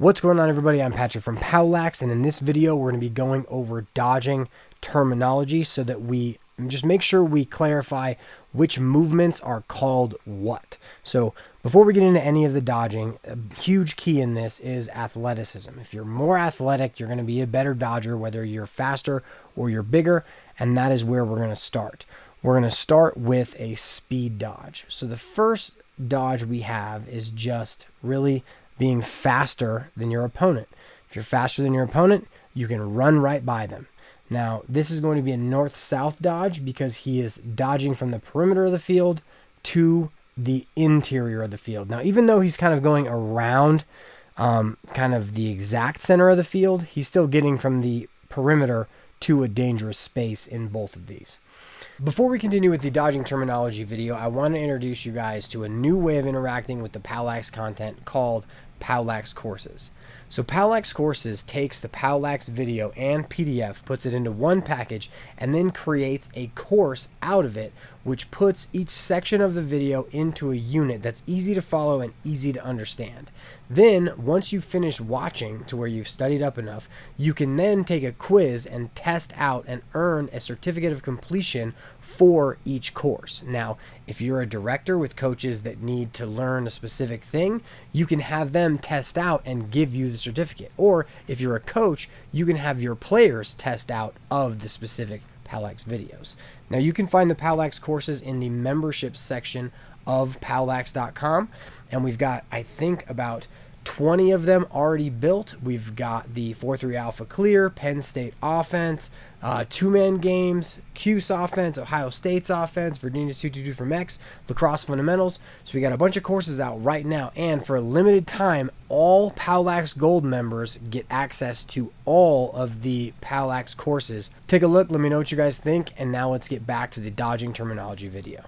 What's going on, everybody? I'm Patrick from POWLAX, and in this video we're going to be going over dodging terminology so that we just make sure we clarify which movements are called what. So before we get into any of the dodging, a huge key in this is athleticism. If you're more athletic, you're going to be a better dodger, whether you're faster or you're bigger, and that is where we're going to start. We're going to start with a speed dodge. So the first dodge we have is just really being faster than your opponent. If you're faster than your opponent, you can run right by them. Now, this is going to be a north-south dodge because he is dodging from the perimeter of the field to the interior of the field. Now, even though he's kind of going around kind of the exact center of the field, he's still getting from the perimeter to a dangerous space in both of these. Before we continue with the dodging terminology video, I want to introduce you guys to a new way of interacting with the POWLAX content called POWLAX Courses. So POWLAX Courses takes the POWLAX video and PDF, puts it into one package, and then creates a course out of it, which puts each section of the video into a unit that's easy to follow and easy to understand. Then, once you finish watching to where you've studied up enough, you can then take a quiz and test out and earn a certificate of completion for each course. Now, if you're a director with coaches that need to learn a specific thing, you can have them test out and give you the certificate. Or if you're a coach, you can have your players test out of the specific POWLAX videos. Now, you can find the POWLAX courses in the membership section of POWLAX.com, and we've got, I think, about 20 of them already built. We've got the 4-3 Alpha Clear, Penn State offense, two-man games, Cuse offense, Ohio State's offense, Virginia's 222 from X, Lacrosse fundamentals. So we got a bunch of courses out right now, and for a limited time, all POWLAX Gold members get access to all of the POWLAX courses. Take a look, let me know what you guys think, and now let's get back to the dodging terminology video.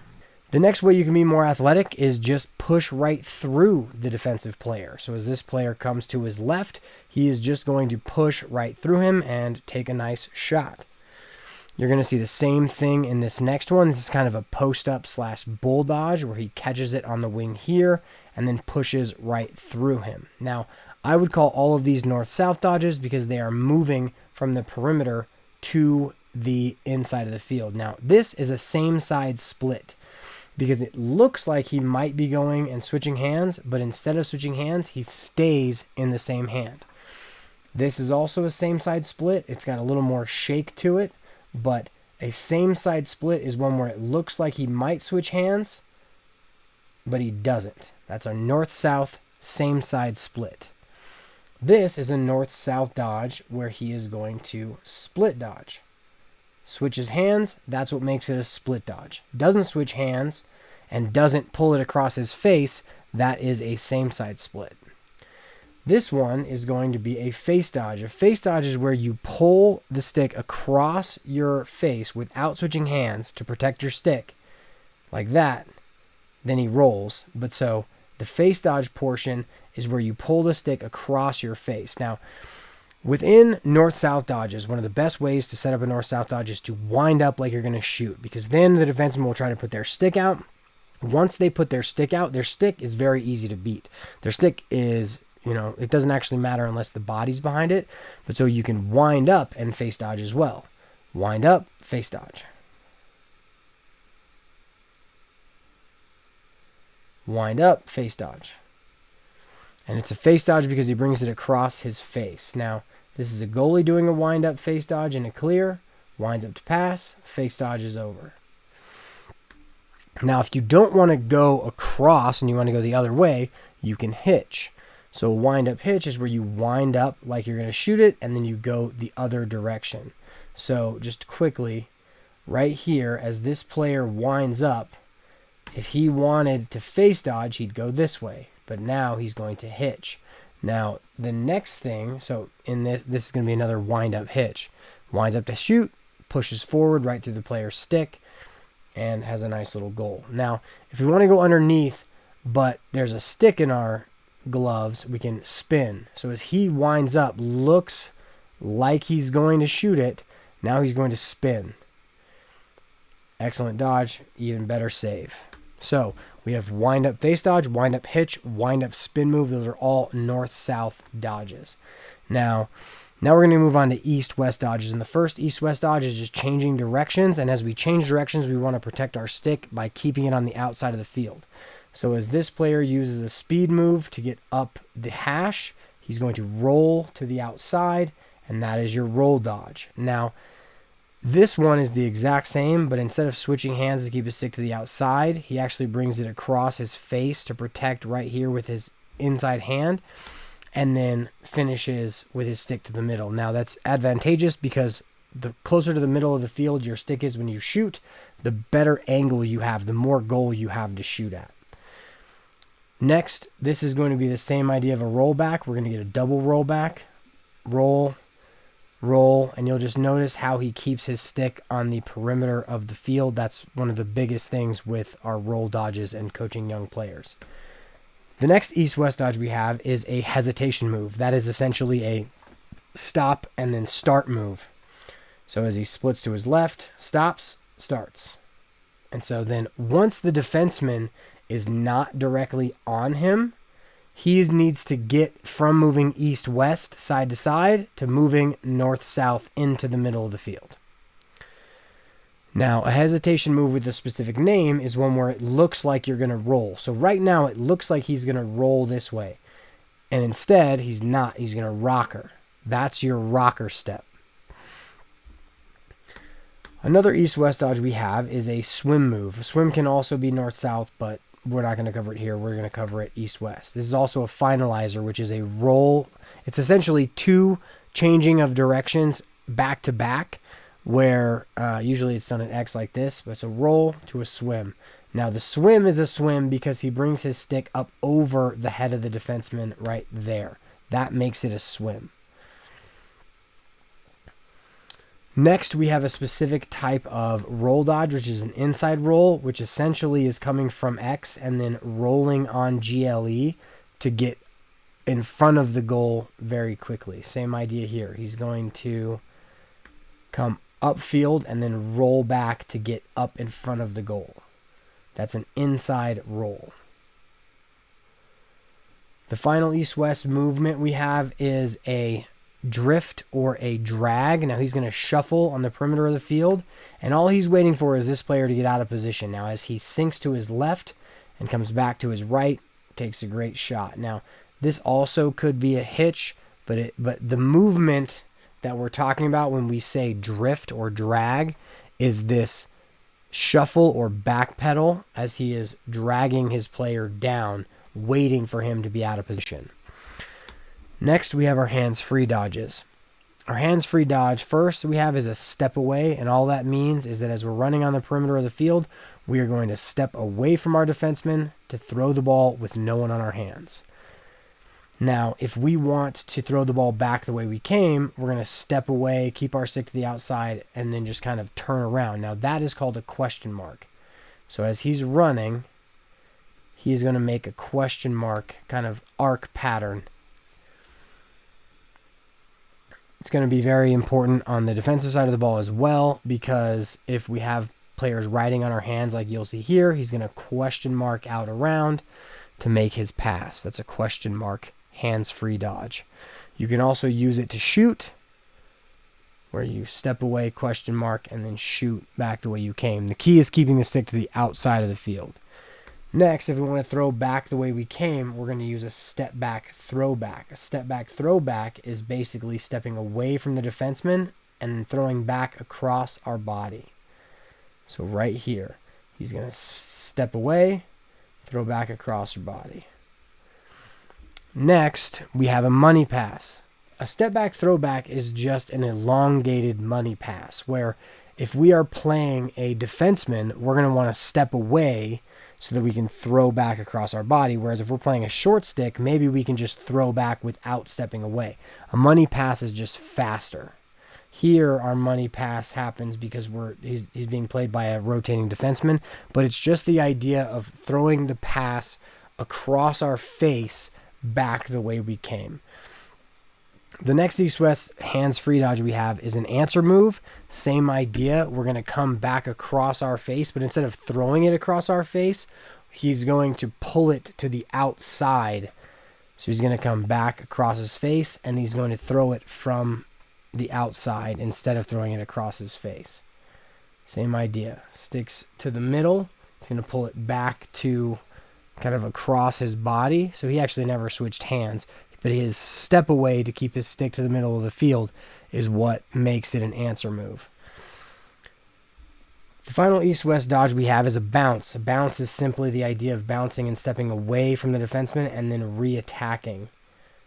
The next way you can be more athletic is just push right through the defensive player. So as this player comes to his left, he is just going to push right through him and take a nice shot. You're going to see the same thing in this next one. This is kind of a post-up / bull dodge where he catches it on the wing here and then pushes right through him. Now, I would call all of these north-south dodges because they are moving from the perimeter to the inside of the field. Now, this is a same-side split, because it looks like he might be going and switching hands, but instead of switching hands, he stays in the same hand. This is also a same side split. It's got a little more shake to it, but a same side split is one where it looks like he might switch hands, but he doesn't. That's a north-south same side split. This is a north-south dodge where he is going to split dodge. Switches hands, that's what makes it a split dodge. Doesn't switch hands and doesn't pull it across his face, that is a same side split. This one is going to be a face dodge. A face dodge is where you pull the stick across your face without switching hands to protect your stick, like that. Then he rolls. But so the face dodge portion is where you pull the stick across your face. Now, within north-south dodges, one of the best ways to set up a north-south dodge is to wind up like you're going to shoot, because then the defenseman will try to put their stick out. Once they put their stick out, their stick is very easy to beat. Their stick is, it doesn't actually matter unless the body's behind it, but so you can wind up and face dodge as well. Wind up, face dodge. Wind up, face dodge. And it's a face dodge because he brings it across his face. Now, this is a goalie doing a wind-up face dodge in a clear. Winds up to pass. Face dodge is over. Now, if you don't want to go across and you want to go the other way, you can hitch. So a wind-up hitch is where you wind up like you're going to shoot it, and then you go the other direction. So just quickly, right here, as this player winds up, if he wanted to face dodge, he'd go this way. But now he's going to hitch. Now, the next thing, so in this is going to be another wind-up hitch. Winds up to shoot, pushes forward right through the player's stick, and has a nice little goal. Now, if we want to go underneath, but there's a stick in our gloves, we can spin. So as he winds up, looks like he's going to shoot it, now he's going to spin. Excellent dodge, even better save. So We have wind up face dodge, wind up hitch, wind up spin move. Those are all north-south dodges. Now we're going to move on to east-west dodges. And the first east-west dodge is just changing directions. And as we change directions, we want to protect our stick by keeping it on the outside of the field. So as this player uses a speed move to get up the hash, he's going to roll to the outside, and that is your roll dodge. Now, this one is the exact same, but instead of switching hands to keep his stick to the outside, he actually brings it across his face to protect right here with his inside hand, and then finishes with his stick to the middle. Now, that's advantageous because the closer to the middle of the field your stick is when you shoot, the better angle you have, the more goal you have to shoot at. Next, this is going to be the same idea of a rollback. We're going to get a double rollback. Roll, roll, and you'll just notice how he keeps his stick on the perimeter of the field. That's one of the biggest things with our roll dodges and coaching young players. The next east-west dodge we have is a hesitation move. That is essentially a stop and then start move. So as he splits to his left, stops, starts. And so then once the defenseman is not directly on him, he needs to get from moving east-west, side to side, to moving north-south into the middle of the field. Now, a hesitation move with a specific name is one where it looks like you're going to roll. So right now, it looks like he's going to roll this way. And instead, he's not. He's going to rocker. That's your rocker step. Another east-west dodge we have is a swim move. A swim can also be north-south, but we're not going to cover it here. We're going to cover it east-west. This is also a finalizer, which is a roll. It's essentially two changing of directions back-to-back, where usually it's done in X like this, but it's a roll to a swim. Now, the swim is a swim because he brings his stick up over the head of the defenseman right there. That makes it a swim. Next, we have a specific type of roll dodge, which is an inside roll, which essentially is coming from X and then rolling on GLE to get in front of the goal very quickly. Same idea here. He's going to come upfield and then roll back to get up in front of the goal. That's an inside roll. The final east-west movement we have is a drift or a drag. Now he's going to shuffle on the perimeter of the field, and all he's waiting for is this player to get out of position. Now as he sinks to his left and comes back to his right, takes a great shot. Now this also could be a hitch, but the movement that we're talking about when we say drift or drag is this shuffle or backpedal as he is dragging his player down, waiting for him to be out of position. Next, we have our hands-free dodges. Our hands-free dodge, first we have is a step away, and all that means is that as we're running on the perimeter of the field, we are going to step away from our defenseman to throw the ball with no one on our hands. Now, if we want to throw the ball back the way we came, we're going to step away, keep our stick to the outside, and then just kind of turn around. Now, that is called a question mark. So as he's running, he's going to make a question mark kind of arc pattern. It's going to be very important on the defensive side of the ball as well, because if we have players riding on our hands like you'll see here, he's going to question mark out around to make his pass. That's a question mark hands-free dodge. You can also use it to shoot, where you step away, question mark, and then shoot back the way you came. The key is keeping the stick to the outside of the field. Next, if we want to throw back the way we came, we're going to use a step back throwback. A step back throwback is basically stepping away from the defenseman and throwing back across our body. So right here, he's going to step away, throw back across your body. Next, we have a money pass. A step back throwback is just an elongated money pass, where if we are playing a defenseman, we're going to want to step away so that we can throw back across our body. Whereas if we're playing a short stick, maybe we can just throw back without stepping away. A money pass is just faster. Here, our money pass happens because he's being played by a rotating defenseman, but it's just the idea of throwing the pass across our face back the way we came. The next east-west hands-free dodge we have is an answer move. Same idea. We're going to come back across our face, but instead of throwing it across our face, he's going to pull it to the outside. So he's going to come back across his face, and he's going to throw it from the outside instead of throwing it across his face. Same idea. Sticks to the middle. He's going to pull it back to kind of across his body. So he actually never switched hands, but his step away to keep his stick to the middle of the field is what makes it an answer move. The final east-west dodge we have is a bounce. A bounce is simply the idea of bouncing and stepping away from the defenseman and then re-attacking.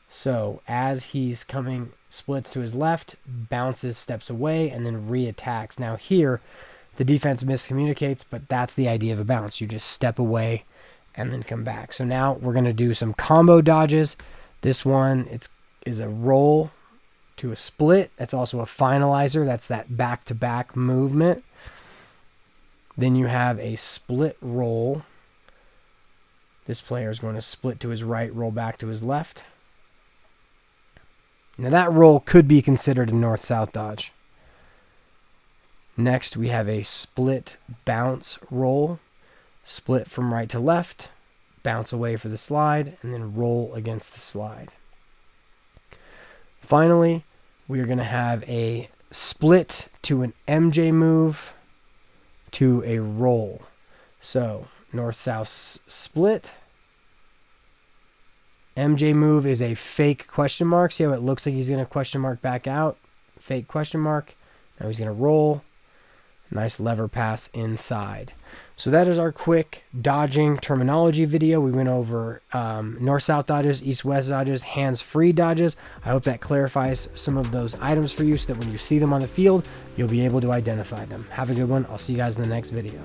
So as he's coming, splits to his left, bounces, steps away, and then re-attacks. Now here, the defense miscommunicates, but that's the idea of a bounce. You just step away and then come back. So now we're going to do some combo dodges. This one is a roll to a split. That's also a finalizer. That's that back-to-back movement. Then you have a split roll. This player is going to split to his right, roll back to his left. Now that roll could be considered a north-south dodge. Next, we have a split bounce roll. Split from right to left, bounce away for the slide, and then roll against the slide. Finally, we are going to have a split to an MJ move to a roll. So north-south split. MJ move is a fake question mark. See how it looks like he's going to question mark back out? Fake question mark. Now he's going to roll. Nice lever pass inside. So that is our quick dodging terminology video. We went over north-south dodges, east-west dodges, hands-free dodges. I hope that clarifies some of those items for you so that when you see them on the field, you'll be able to identify them. Have a good one. I'll see you guys in the next video.